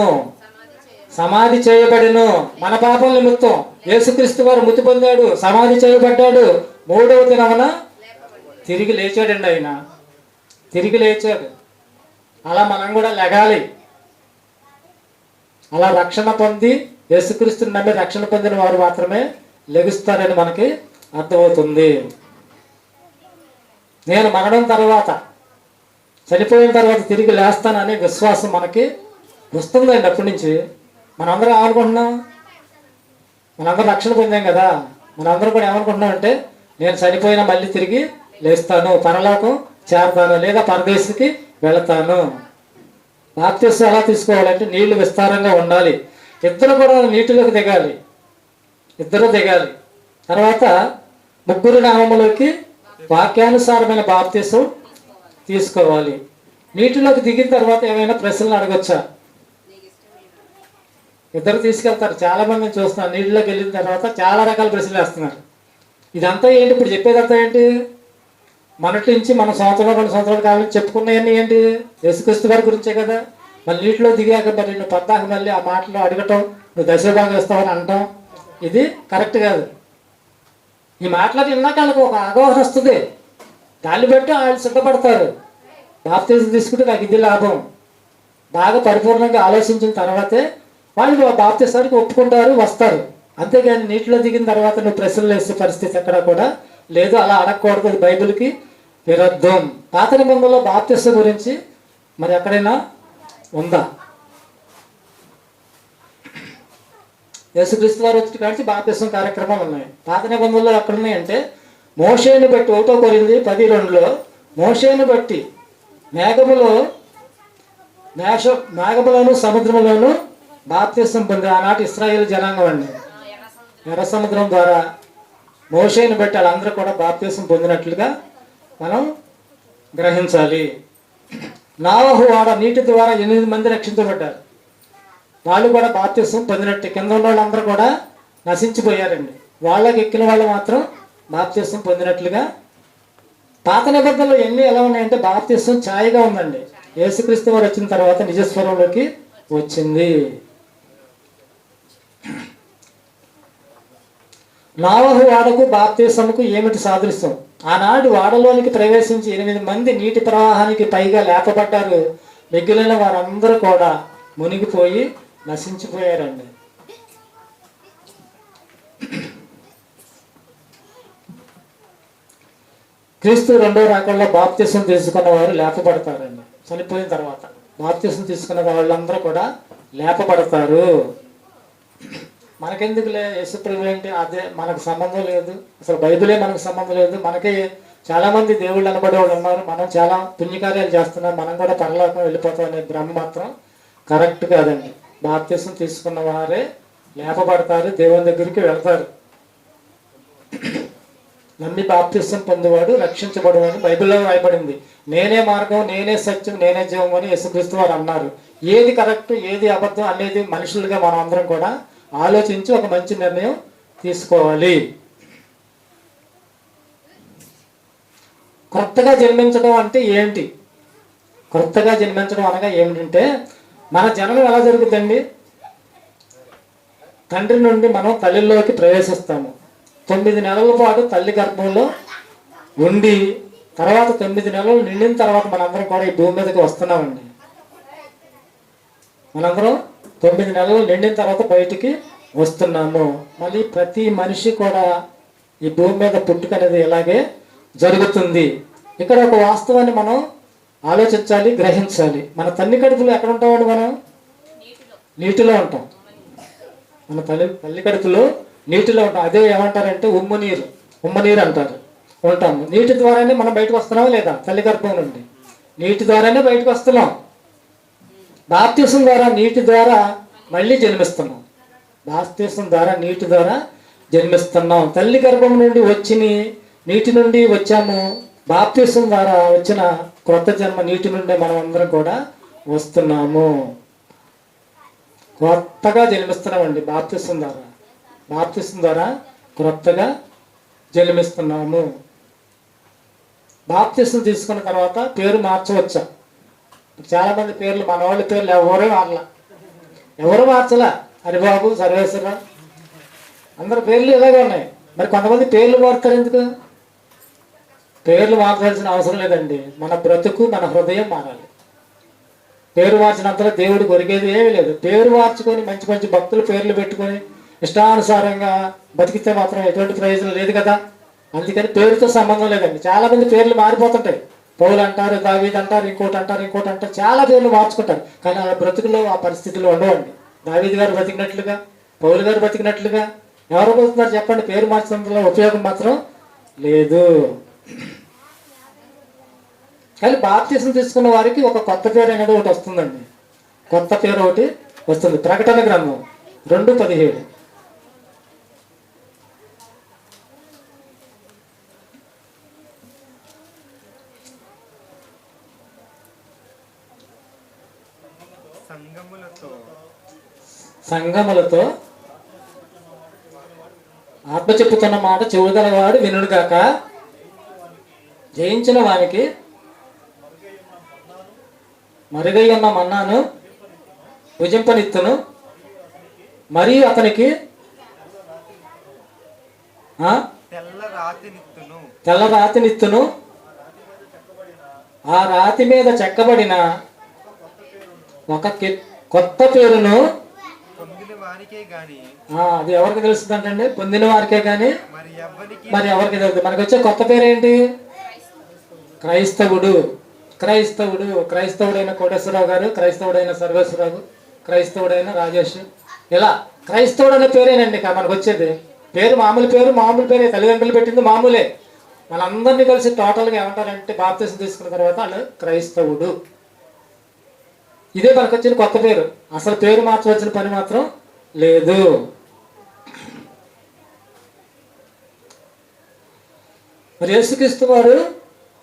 సమాధి చేయబడెను. మన పాపల నిమిత్తం యేసుక్రీస్తు వారు మృతి పొందాడు, సమాధి చేయబడ్డాడు. 3వ దినమున తిరిగి లేచాడండి. ఆయన తిరిగి లేచాడు. అలా మనం కూడా లెగాలి. అలా రక్షణ పొంది యేసుక్రీస్తుని నమ్మి రక్షణ పొందిన వారు మాత్రమే లెగుస్తారని మనకి అర్థమవుతుంది. నేను మరణం తర్వాత, చనిపోయిన తర్వాత తిరిగి లేస్తాననే విశ్వాసం మనకి వస్తుందండి. అప్పటి నుంచి మనందరం ఏమనుకుంటున్నాం? మనందరం రక్షణ పొందాం కదా, మనందరం కూడా ఏమనుకుంటున్నాం అంటే నేను చనిపోయినా మళ్ళీ తిరిగి లేస్తాను, పరలోకం చేరతాను, లేదా పరదేశికి వెళతాను. బాప్తిసం ఎలా తీసుకోవాలంటే నీళ్లు విస్తారంగా ఉండాలి. ఇద్దరు కూడా నీటిలోకి దిగాలి. తర్వాత 3 నామములోకి వాక్యానుసారమైన బాప్తిసం తీసుకోవాలి. నీటిలోకి దిగిన తర్వాత ఏమైనా ప్రశ్నలు అడగొచ్చా? ఇద్దరు తీసుకెళ్తారు. చాలా మందిని చూస్తున్నారు, నీటిలోకి వెళ్ళిన తర్వాత చాలా రకాల ప్రశ్నలు వేస్తున్నారు. ఇదంతా ఏంటి? ఇప్పుడు చెప్పేదంతా ఏంటి? మొన్నటి నుంచి మన 2 సంవత్సరాల కాలం చెప్పుకున్నాయన్నీ ఏంటి? యేసుక్రీస్తు వారి గురించే కదా. మళ్ళీ నీటిలో దిగాక మరి నువ్వు పద్దాక మళ్ళీ ఆ మాటలు అడగటం, నువ్వు దశభాగం ఇస్తావని అనటం, ఇది కరెక్ట్ కాదు. ఈ మాటలు విన్నాక వాళ్ళకి ఒక అవగాహన వస్తుంది. దాన్ని బట్టి వాళ్ళు సిద్ధపడతారు. బాప్తిసం తీసుకుంటే నాకు ఇది లాభం. బాగా పరిపూర్ణంగా ఆలోచించిన తర్వాతే వాళ్ళు బాప్తిసానికి ఒప్పుకుంటారు, వస్తారు. అంతేగాని నీటిలో దిగిన తర్వాత నువ్వు ప్రశ్నలు వేసే పరిస్థితి ఎక్కడ కూడా లేదు. అలా అడగకూడదు. అది బైబిల్కి విరుద్ధం. పాత నిబంధనలో బాప్తిసం గురించి మరి ఎక్కడైనా ఉందా? యేసుక్రీస్తు వారు వచ్చి కాడిచి బాప్తిసం కార్యక్రమాలు ఉన్నాయి. పాత నిబంధనలు ఎక్కడ ఉన్నాయంటే మోషేని బట్టి 1 కొరింథీ 10:2 మోషేని బట్టి మేఘములోను సముద్రములోను బాప్తిసం పొంది ఆనాటి ఇశ్రాయేలు జనాంగం అండి. ఎర్ర సముద్రం ద్వారా మోషేని బట్టి వాళ్ళందరూ కూడా బాప్తిసం పొందినట్లుగా మనం గ్రహించాలి. నోవహు వాడ నీటి ద్వారా 8 మంది రక్షించబడ్డారు. వాళ్ళు కూడా బాప్తిసం పొందినట్టు. కింద ఉన్న వాళ్ళందరూ కూడా నశించిపోయారండి. వాళ్ళకి ఎక్కిన వాళ్ళు మాత్రం బాప్తిసం పొందినట్లుగా. పాత నిబంధనలు ఎన్ని ఎలా ఉన్నాయంటే బాప్తిసం ఛాయగా ఉందండి. యేసుక్రీస్తు వారు వచ్చిన తర్వాత నిజస్వరంలోకి వచ్చింది. నోవహు వాడకు బాప్తిసముకు ఏమిటి సాదృశ్యం? ఆనాడు వాడలోనికి ప్రవేశించి 8 మంది నీటి ప్రవాహానికి పైగా లేపబడ్డారు. మిగిలిన వారందరూ కూడా మునిగిపోయి నశించిపోయారండి. క్రీస్తు రెండో రాకడలో బాప్తిసం తీసుకున్న వారు లేపబడతారండి. చనిపోయిన తర్వాత బాప్తిసం తీసుకున్న వాళ్ళందరూ కూడా లేపబడతారు. మనకెందుకులే యేసుప్రభు ఏంటి, అదే మనకు సంబంధం లేదు, అసలు బైబిలే మనకు సంబంధం లేదు. మనకి చాలామంది దేవుళ్ళు అనబడే వాళ్ళు ఉన్నారు, మనం చాలా పుణ్యకార్యాలు చేస్తున్నాం, మనం కూడా పరలోకం వెళ్ళిపోతాం అనే భ్రమ మాత్రం కరెక్ట్ కాదండి. బాప్తిసం తీసుకున్న వారే లేపబడతారు, దేవుని దగ్గరికి వెళ్తారు. నమ్మి బాప్తిసం పొందేవాడు రక్షించబడు అని బైబిల్లో రాయబడింది. నేనే మార్గం, నేనే సత్యం, నేనే జీవం అని యేసుక్రీస్తు వారు అన్నారు. ఏది కరెక్ట్, ఏది అబద్ధం అనేది మనుషులుగా మనం అందరం కూడా ఆలోచించి ఒక మంచి నిర్ణయం తీసుకోవాలి. కొత్తగా జన్మించడం అంటే ఏంటి? కొత్తగా జన్మించడం అనగా ఏమిటంటే మన జన్మ ఎలా జరుగుతుందండి? తండ్రి నుండి మనం తల్లిలోకి ప్రవేశిస్తాము. 9 నెలల పాటు తల్లి గర్భంలో ఉండి తర్వాత 9 నెలలు నిండిన తర్వాత మనందరం కూడా ఈ భూమి మీదకి వస్తున్నామండి. మనందరం 9 నెలలు నిండిన తర్వాత బయటికి వస్తున్నాము. మళ్ళీ ప్రతి మనిషి కూడా ఈ భూమి మీద పుట్టుక అనేది ఇలాగే జరుగుతుంది. ఇక్కడ ఒక వాస్తవాన్ని మనం ఆలోచించాలి, గ్రహించాలి. మన తల్లి కడుపులో ఎక్కడ ఉంటామండి? మనం నీటిలో ఉంటాం. మన తల్లి కడుపులో నీటిలో ఉంటాం. అదే ఏమంటారంటే ఉమ్ము నీరు అంటారు. ఉంటాము. నీటి ద్వారానే మనం బయటకు వస్తున్నామా లేదా? తల్లి గర్భం నుండి నీటి ద్వారానే బయటకు వస్తున్నాం. బాప్తిసం ద్వారా నీటి ద్వారా మళ్ళీ జన్మిస్తున్నాం. బాప్తిసం ద్వారా నీటి ద్వారా జన్మిస్తున్నాం. తల్లి గర్భం నుండి నీటి నుండి వచ్చాము. బాప్తిసం ద్వారా వచ్చిన క్రొత్త జన్మ నీటి నుండి మనం అందరం కూడా వస్తున్నాము. కొత్తగా జన్మిస్తున్నామండి బాప్తిసం ద్వారా. బాప్తిసం ద్వారా క్రొత్తగా జన్మిస్తున్నాము. బాప్తిసం తీసుకున్న తర్వాత పేరు మార్చవచ్చా? చాలామంది పేర్లు, మన వాళ్ళ పేర్లు ఎవరు మార్చలా. హరిబాబు, సర్వేశ్వరరావు, అందరి పేర్లు ఇలాగే ఉన్నాయి. మరి కొంతమంది పేర్లు మారుతారు. ఎందుకు పేర్లు మార్చాల్సిన అవసరం లేదండి. మన బ్రతుకు, మన హృదయం మారాలి. పేరు మార్చినంతలో దేవుడు కొరిగేది ఏమీ లేదు. పేరు మార్చుకొని మంచి మంచి భక్తులు పేర్లు పెట్టుకొని ఇష్టానుసారంగా బతికితే మాత్రం ఎటువంటి ప్రయోజనం లేదు కదా. అందుకని పేరుతో సంబంధం లేదండి. చాలా మంది పేర్లు మారిపోతుంటాయి. పౌలు అంటారు, దావీద్ అంటారు, ఇంకోటి అంటారు, చాలా పేర్లు మార్చుకుంటారు. కానీ ఆ బ్రతుకులో ఆ పరిస్థితులు ఉండవండి. దావీద్ గారు బతికినట్లుగా, పౌలు గారు బతికినట్లుగా ఎవరు బతుకుతున్నారు చెప్పండి? పేరు మార్చినందులో ఉపయోగం మాత్రం లేదు. కానీ బాప్తిసం తీసుకున్న వారికి ఒక కొత్త పేరు అనేది ఒకటి వస్తుందండి. కొత్త పేరు ఒకటి వస్తుంది. ప్రకటన గ్రంథం 2:17. సంగములతో ఆత్మ చెప్పుతున్న మాట చెవుగలవాడు వినుడుగాక. జయించిన వానికి మరుగై ఉన్న మన్నాను భుజింపనిత్తును, మరియు అతనికి తెల్ల రాతినిత్తును. ఆ రాతి మీద చెక్కబడిన ఒక కొత్త పేరును. అది ఎవరికి తెలుస్తుందంటే పొందిన వారికే గాని మరి ఎవరికి తెలుస్తుంది. మనకు వచ్చే కొత్త పేరు ఏంటి? క్రైస్తవుడైన కోటేశ్వరరావు గారు, క్రైస్తవుడైన సర్వేశ్వరరావు, క్రైస్తవుడైన రాజేష్, ఇలా క్రైస్తవుడు అనే పేరేనండి మనకు వచ్చేది. మామూలు పేరే, తల్లిదండ్రులు పెట్టింది మామూలే. మనందరినీ కలిసి టోటల్గా ఏమంటారంటే బాప్తిసం తీసుకున్న తర్వాత వాళ్ళు క్రైస్తవుడు. ఇదే మనకు వచ్చిన కొత్త పేరు. అసలు పేరు మార్చవలసిన పని మాత్రం లేదు. మరి యేసుక్రీస్తు వారు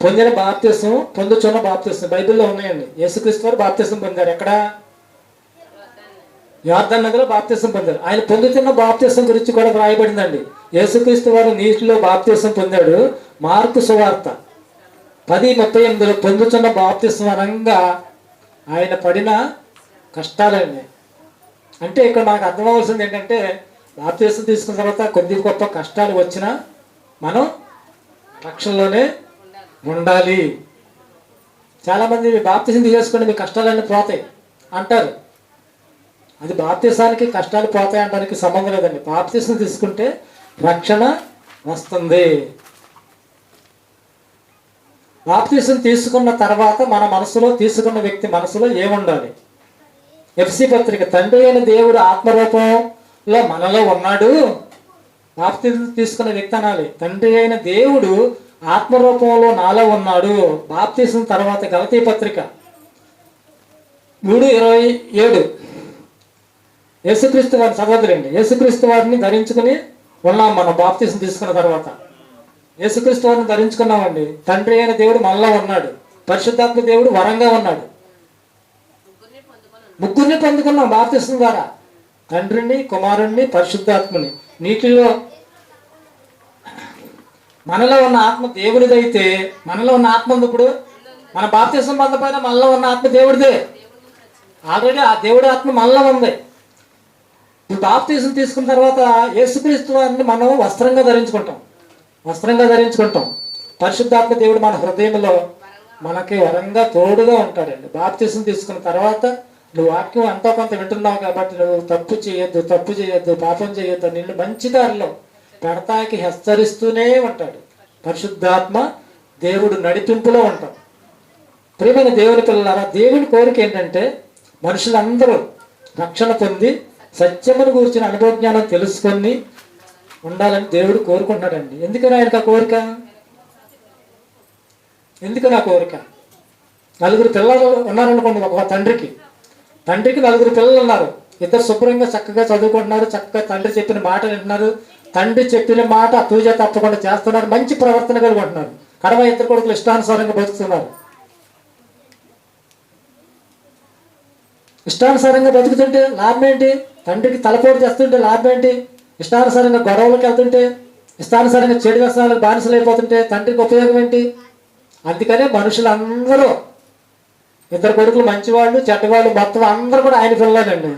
పొందిన బాప్తిసం, పొందుచున్న బాప్తిసం బైబిల్లో ఉన్నాయండి. యేసుక్రీస్తు వారు బాప్తిసం పొందారు. ఎక్కడ? యోర్దాను నదిలో బాప్తిసం పొందారు. ఆయన పొందుతున్న బాప్తిసం గురించి కూడా వ్రాయబడిందండి. యేసుక్రీస్తు వారు నీటిలో బాప్తిసం పొందాడు. మార్కు సువార్త 10:38 పొందుతున్న బాప్తిసం అనగా ఆయన పడిన కష్టాలండి. అంటే ఇక్కడ మనకు అర్థమవలసింది ఏంటంటే, బాప్తిసం తీసుకున్న తర్వాత కొద్ది గొప్ప కష్టాలు వచ్చినా మనం రక్షణలోనే ఉండాలి. చాలామంది బాప్తిసం తీసేసుకుంటే మీ కష్టాలన్నీ పోతాయి అంటారు. అది బాప్తిసానికి కష్టాలు పోతాయి అనడానికి సంబంధం లేదండి. బాప్తిసం తీసుకుంటే రక్షణ వస్తుంది. బాప్తిసం తీసుకున్న తర్వాత మన మనసులో, తీసుకున్న వ్యక్తి మనసులో ఏముండాలి? ఎఫ్సీ పత్రిక, తండ్రి అయిన దేవుడు ఆత్మరూపంలో మనలో ఉన్నాడు. బాప్తిసం తీసుకున్న వ్యక్తి అనాలి, తండ్రి అయిన దేవుడు ఆత్మరూపంలో నాలో ఉన్నాడు. బాప్తిసం తర్వాత గలతీ పత్రిక 3:27 యేసుక్రీస్తు వారి సహోదరులండి, యేసుక్రీస్తు వారిని ధరించుకుని ఉన్నాం. మనం బాప్తిసం తీసుకున్న తర్వాత యేసుక్రీస్తు వారిని ధరించుకున్నామండి. తండ్రి అయిన దేవుడు మనలో ఉన్నాడు. పరిశుద్ధాత్మ దేవుడు వరంగా ఉన్నాడు. ముగ్గురిని పొందుకున్నాం బాప్తిసం ద్వారా, తండ్రిని, కుమారుణ్ణి, పరిశుద్ధాత్మని. నీటిలో మనలో ఉన్న ఆత్మ దేవుడిదైతే, మనలో ఉన్న ఆత్మ ఇప్పుడు మన బాప్తిసం పొందపోయినా మనలో ఉన్న ఆత్మ దేవుడిదే. ఆల్రెడీ ఆ దేవుడి ఆత్మ మనలో ఉంది. బాప్తిసం తీసుకున్న తర్వాత యేసుక్రీస్తు వారిని మనం వస్త్రంగా ధరించుకుంటాం. పరిశుద్ధాత్మ దేవుడు మన హృదయంలో మనకి వరంగా తోడుగా ఉంటాడండి. బాప్తిసం తీసుకున్న తర్వాత నువ్వు వాక్యం ఎంతో కొంత వింటున్నావు కాబట్టి నువ్వు తప్పు చేయొద్దు, పాపం చేయొద్దు, నిన్ను మంచి దారిలో పెడతాకి హెచ్చరిస్తూనే ఉంటాడు. పరిశుద్ధాత్మ దేవుడు నడిపింపులో ఉంటాం. ప్రియమైన దేవుని పిల్లలారా, దేవుని కోరిక ఏంటంటే మనుషులందరూ రక్షణ పొంది సత్యమును గురించిన అనుభవ జ్ఞానం తెలుసుకొని ఉండాలని దేవుడు కోరుకుంటున్నాడండి. ఎందుకని ఆయనకు ఆ కోరిక? ఎందుకని ఆ కోరిక? 4 పిల్లలు ఉన్నారనుకోండి. ఒక తండ్రికి 4 పిల్లలు ఉన్నారు. ఇద్దరు శుభ్రంగా చక్కగా చదువుకుంటున్నారు, చక్కగా తండ్రి చెప్పిన మాట వింటున్నారు, తండ్రి చెప్పిన మాట తూజ తప్పకుండా చేస్తున్నారు, మంచి ప్రవర్తన కలిగి ఉంటున్నారు. కడవ 2 కొడుకులు ఇష్టానుసారంగా బతుకుతున్నారు. ఇష్టానుసారంగా బతుకుతుంటే లాభం ఏంటి? తండ్రికి తలపోటు చేస్తుంటే లాభం ఏంటి? ఇష్టానుసారంగా గొడవలకు వెళ్తుంటే, ఇష్టానుసారంగా చెడు వ్యసనాలకు బానిసలు అయిపోతుంటే తండ్రికి ఉపయోగం ఏంటి? అందుకనే మనుషులందరూ, 2 కొడుకులు మంచివాళ్ళు, చెడ్డవాళ్ళు, మొత్తం అందరూ కూడా ఆయన పిల్లలండి.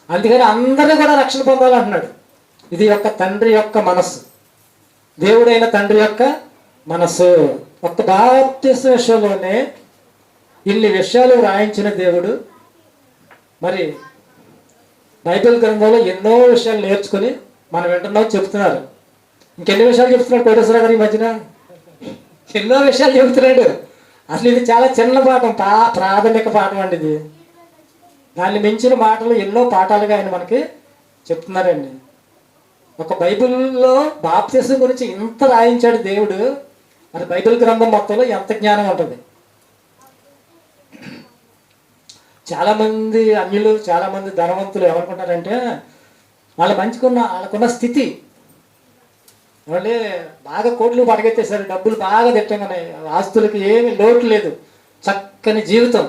అందుకని అందరూ కూడా రక్షణ పొందాలంటున్నాడు. ఇది యొక్క తండ్రి యొక్క మనస్సు, దేవుడైన తండ్రి యొక్క మనస్సు. ఒక్క బాప్తిసం విషయంలోనే ఇన్ని విషయాలు రాయించిన దేవుడు మరి బైబిల్ గ్రంథంలో ఎన్నో విషయాలు నేర్చుకుని మనం వింటున్నాం, చెప్తున్నారు. ఇంకెన్ని విషయాలు చెప్తున్నాడు కోటేశ్వర గారు ఈ మధ్యన? ఎన్నో విషయాలు చెబుతున్నాడు. అసలు ఇది చాలా చిన్న పాఠం, ప్రాథమిక పాఠం అండి ఇది. దాన్ని మించిన మాటలు ఎన్నో పాఠాలుగా ఆయన మనకి చెప్తున్నారండి. ఒక బైబిల్లో బాప్తిసం గురించి ఇంత రాయించాడు దేవుడు. మరి బైబిల్ గ్రంథం మొత్తంలో ఎంత జ్ఞానం ఉంటుంది? చాలామంది అన్యులు, చాలామంది ధనవంతులు ఏమనుకుంటారంటే వాళ్ళకున్న స్థితి, వాళ్ళే బాగా కోట్లు పడగెత్తేసారు, డబ్బులు బాగా తిట్టగానే, ఆస్తులకి ఏమి లోటు లేదు, చక్కని జీవితం.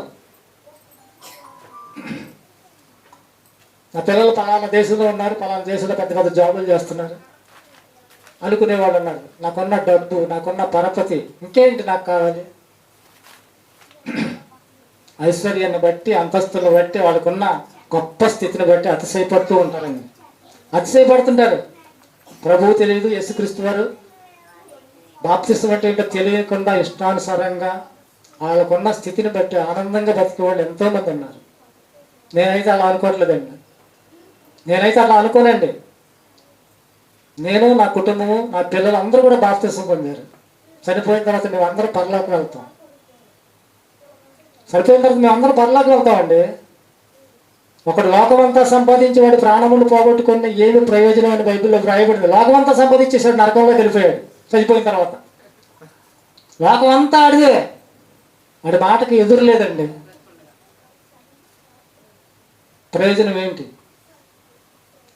నా పిల్లలు పలానా దేశంలో ఉన్నారు, పలానా దేశంలో పెద్ద పెద్ద జాబులు చేస్తున్నారు అనుకునేవాళ్ళు ఉన్నారు. నాకున్న డబ్బు, నాకున్న పరపతి, ఇంకేంటి నాకు కావాలి? ఐశ్వర్యాన్ని బట్టి, అంతస్తులను బట్టి, వాళ్ళకున్న గొప్ప స్థితిని బట్టి అతిశయపడుతూ ఉంటారండి. అతిశయపడుతుంటారు. ప్రభువు తెలియదు, యేసుక్రీస్తు వారు బాప్తిసం అంటే ఏంటో తెలియకుండా ఇష్టానుసారంగా వాళ్ళకున్న స్థితిని బట్టి ఆనందంగా బతికే వాళ్ళు ఎంతోమంది ఉన్నారు. నేనైతే అలా అనుకోవట్లేదండి. నేనైతే అలా అనుకోనండి. నేను, నా కుటుంబము, నా పిల్లలు అందరూ కూడా బాప్తిసం పొందారు. చనిపోయిన తర్వాత మేము అందరూ పరలోకి వెళ్తాం. చనిపోయిన తర్వాత మేము అందరూ పరలోకి వెళ్తామండి. ఒకడు లోకమంతా సంపాదించి వాడు ప్రాణములు పోగొట్టుకున్న ఏమి ప్రయోజనం అని బైబిల్లో వ్రాయబడింది. లోకమంతా సంపాదించేసాడు, నరకంలోకి వెళ్ళిపోయాడు చనిపోయిన తర్వాత. లోకం అంతా ఆడిదే, వాడి మాటకి ఎదురు లేదండి. ప్రయోజనం ఏంటి?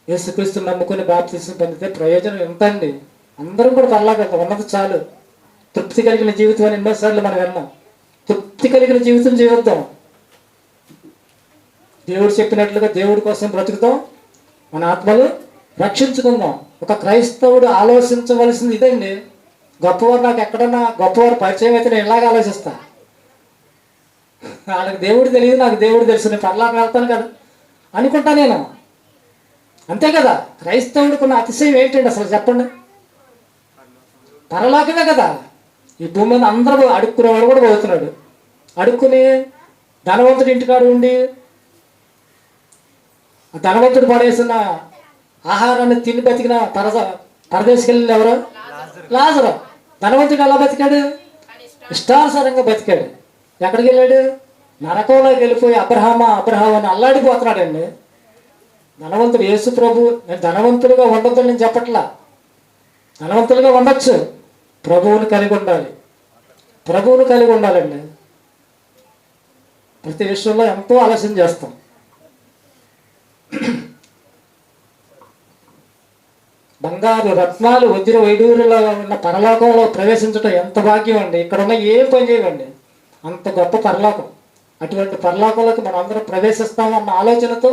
యేసుక్రీస్తుని నమ్ముకుని బాప్తిసం పొందితే ప్రయోజనం ఎంత అండి? అందరం కూడా పరలోకం ఉన్నది చాలు. తృప్తి కలిగిన జీవితం అని ఎన్నోసార్లు మనం విన్నాం. తృప్తి కలిగిన జీవితం జీవిద్దాం. దేవుడు చెప్పినట్లుగా దేవుడి కోసం బ్రతుకుతాం, మన ఆత్మలు రక్షించుకుందాం. ఒక క్రైస్తవుడు ఆలోచించవలసింది ఇదండి. గొప్పవారు నాకు ఎక్కడన్నా గొప్పవారు పరిచయం అయితే నేను ఇలాగ ఆలోచిస్తా. వాళ్ళకి దేవుడు తెలియదు, నాకు దేవుడు తెలుసు, నేను పరలోకం వెళ్తాను కదా అనుకుంటా నేను. అంతే కదా. క్రైస్తవుడికి ఉన్న అతిశయం ఏంటండి అసలు చెప్పండి? పరలోకమే కదా. ఈ భూమి మీద అందరూ అడుక్కునేవాడు కూడా పోతున్నాడు. అడుక్కుని ధనవంతుడి ఇంటికాడు ఉండి ఆ ధనవంతుడు పడేసిన ఆహారాన్ని తిని బతికిన పరదేశకి వెళ్ళిన ఎవరు? లాజరు. ధనవంతుడు ఎలా బతికాడు? ఇష్టానుసారంగా బతికాడు. ఎక్కడికి వెళ్ళాడు? నరకంలోకి వెళ్ళిపోయి అబ్రహామా అని అల్లాడిపోతున్నాడండి. ధనవంతుడు యేసు ప్రభు. నేను ధనవంతులుగా ఉండొద్దని నేను చెప్పట్లా, ధనవంతులుగా ఉండొచ్చు. ప్రభువుని కలిగి ఉండాలి, ప్రభువుని కలిగి ఉండాలండి. ప్రతి విషయంలో ఎంతో ఆలస్యం చేస్తాం. బంగారు రత్నాలు వజ్ర వైడూరులో ఉన్న పరలోకంలో ప్రవేశించడం ఎంత భాగ్యం అండి. ఇక్కడ ఉన్న ఏం పని చేయవండి, అంత గొప్ప పరలోకం. అటువంటి పరలోకంలోకి మనం అందరం ప్రవేశిస్తామన్న ఆలోచనతో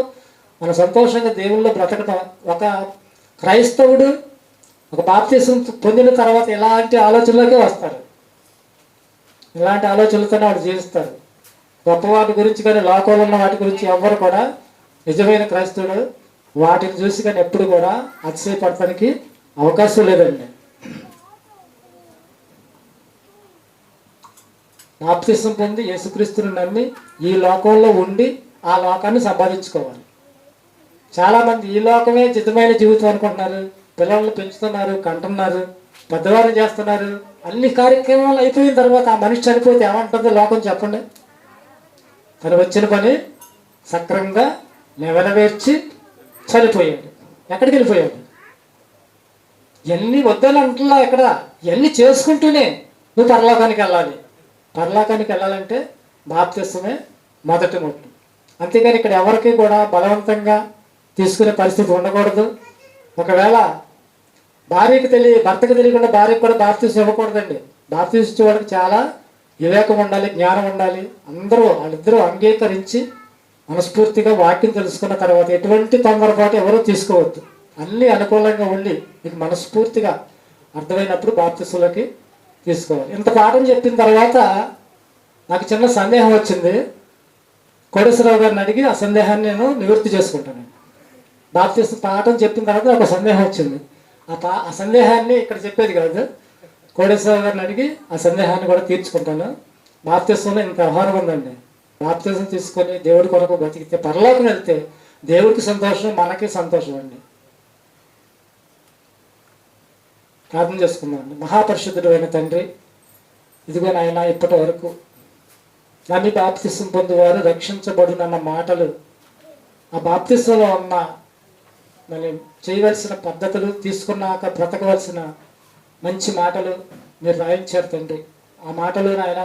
మన సంతోషంగా దేవుళ్ళో బ్రతకడం. ఒక క్రైస్తవుడు ఒక బాప్తిసం పొందిన తర్వాత ఇలాంటి ఆలోచనలోకే వస్తారు. ఇలాంటి ఆలోచనలతోనే వాళ్ళు జీవిస్తారు. గొప్పవాటి గురించి కానీ లోకంలో ఉన్న వాటి గురించి ఎవ్వరు కూడా, నిజమైన క్రైస్తవుడు వాటిని చూసి కానీ ఎప్పుడు కూడా అతిశయపడటానికి అవకాశం లేదండి. బాప్తిసం పొంది యేసుక్రీస్తుని నమ్మి ఈ లోకంలో ఉండి ఆ లోకాన్ని సంపాదించుకోవాలి. చాలామంది ఈ లోకమే నిజమైన జీవితం అనుకుంటున్నారు. పిల్లల్ని పెంచుతున్నారు, కంటున్నారు, పెద్దవారు చేస్తున్నారు. అన్ని కార్యక్రమాలు అయిపోయిన తర్వాత ఆ మనిషి చనిపోతే ఏమంటుందో లోకం చెప్పండి? తను వచ్చిన పని సక్రమంగా నెరవేర్చి చనిపోయాడు. ఎక్కడికి వెళ్ళిపోయాడు? ఎన్ని వద్దని అంటున్నా ఎక్కడ? ఎన్ని చేసుకుంటూనే నువ్వు పరలోకానికి వెళ్ళాలి. పరలోకానికి వెళ్ళాలంటే బాప్తిసమే మొదటి మొట్టు. అంతేగాని ఇక్కడ ఎవరికి కూడా బలవంతంగా తీసుకునే పరిస్థితి ఉండకూడదు. ఒకవేళ భర్తకు తెలియకుండా భార్యకు కూడా బాప్తిసం ఇవ్వకూడదండి. బాప్తిసం ఇచ్చేవాడికి చాలా వివేకం ఉండాలి, జ్ఞానం ఉండాలి. వాళ్ళిద్దరూ అంగీకరించి మనస్ఫూర్తిగా వాక్యం తెలుసుకున్న తర్వాత ఎటువంటి తొందరపాటు ఎవరూ తీసుకోవద్దు. అన్నీ అనుకూలంగా ఉండి మీకు మనస్ఫూర్తిగా అర్థమైనప్పుడు బాప్తిసంలోకి తీసుకోవాలి. ఇంత పాఠం చెప్పిన తర్వాత నాకు చిన్న సందేహం వచ్చింది. కోటేశ్వరరావు గారిని అడిగి ఆ సందేహాన్ని నేను నివృత్తి చేసుకుంటాను. బాప్తిసం పాఠం చెప్పిన తర్వాత నాకు సందేహం వచ్చింది. ఆ సందేహాన్ని ఇక్కడ చెప్పేది కాదు, కోటేశ్వరరావు గారిని అడిగి ఆ సందేహాన్ని కూడా తీర్చుకుంటాను. బాప్తిసంలో ఇంత వ్యవహారం ఉందండి. బాప్తిసం తీసుకొని దేవుడి కొరకు బతికితే పరలోకం వెళ్తే దేవుడికి సంతోషం, మనకి సంతోషం అండి. ప్రార్థన చేసుకుందామండి. మహాపరిశుద్ధుడు అయిన తండ్రి, ఇదిగో నాయన, ఇప్పటి వరకు నమ్మి బాప్తిసం పొందువారు రక్షించబడునన్న మాటలు, ఆ బాప్తిసంలో ఉన్న మరి చేయవలసిన పద్ధతులు, తీసుకున్నాక బ్రతకవలసిన మంచి మాటలు మీరు రాయించారు తండ్రి. ఆ మాటలు నాయన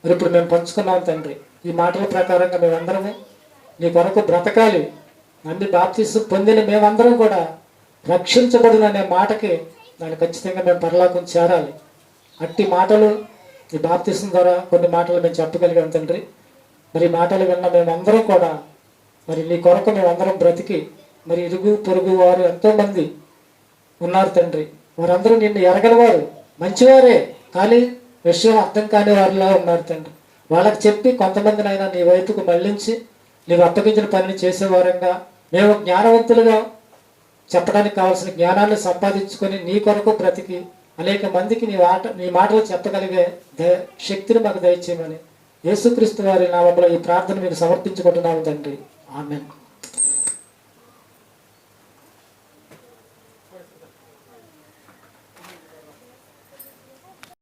మరి ఇప్పుడు మేము పంచుకున్నాం తండ్రి. ఈ మాటల ప్రకారంగా మేమందరము నీ కొరకు బ్రతకాలి. నమ్మి బాప్తిసం పొందిన మేమందరం కూడా రక్షించబడుననే మాటకి దాన్ని ఖచ్చితంగా మేము పరలోకం చేరాలి. అట్టి మాటలు ఈ బాప్తిసం ద్వారా కొన్ని మాటలు మేము చెప్పగలిగాం తండ్రి. మరి మాటలు విన్న మేమందరం కూడా మరి నీ కొరకు మేమందరం బ్రతికి, మరి ఇరుగు పొరుగు వారు ఎంతోమంది ఉన్నారు తండ్రి. వారందరూ నిన్ను ఎరగనివారు, మంచివారే, కానీ విషయం అర్థం కాని వారిలా ఉన్నారు తండ్రి. వాళ్ళకి చెప్పి కొంతమందినైనా నీ వైపుకు మళ్లించి నీవు అప్పగించిన పనిని చేసేవారంగా మేము జ్ఞానవంతులుగా చెప్పడానికి కావాల్సిన జ్ఞానాన్ని సంపాదించుకొని నీ కొరకు బ్రతికి అనేక మందికి నీ మాటలు చెప్పగలిగే శక్తిని మాకు దయచేయమని యేసుక్రీస్తు వారి నామములో ఈ ప్రార్థన మీరు సమర్పించుకుంటున్నాము తండ్రి. ఆమేన్.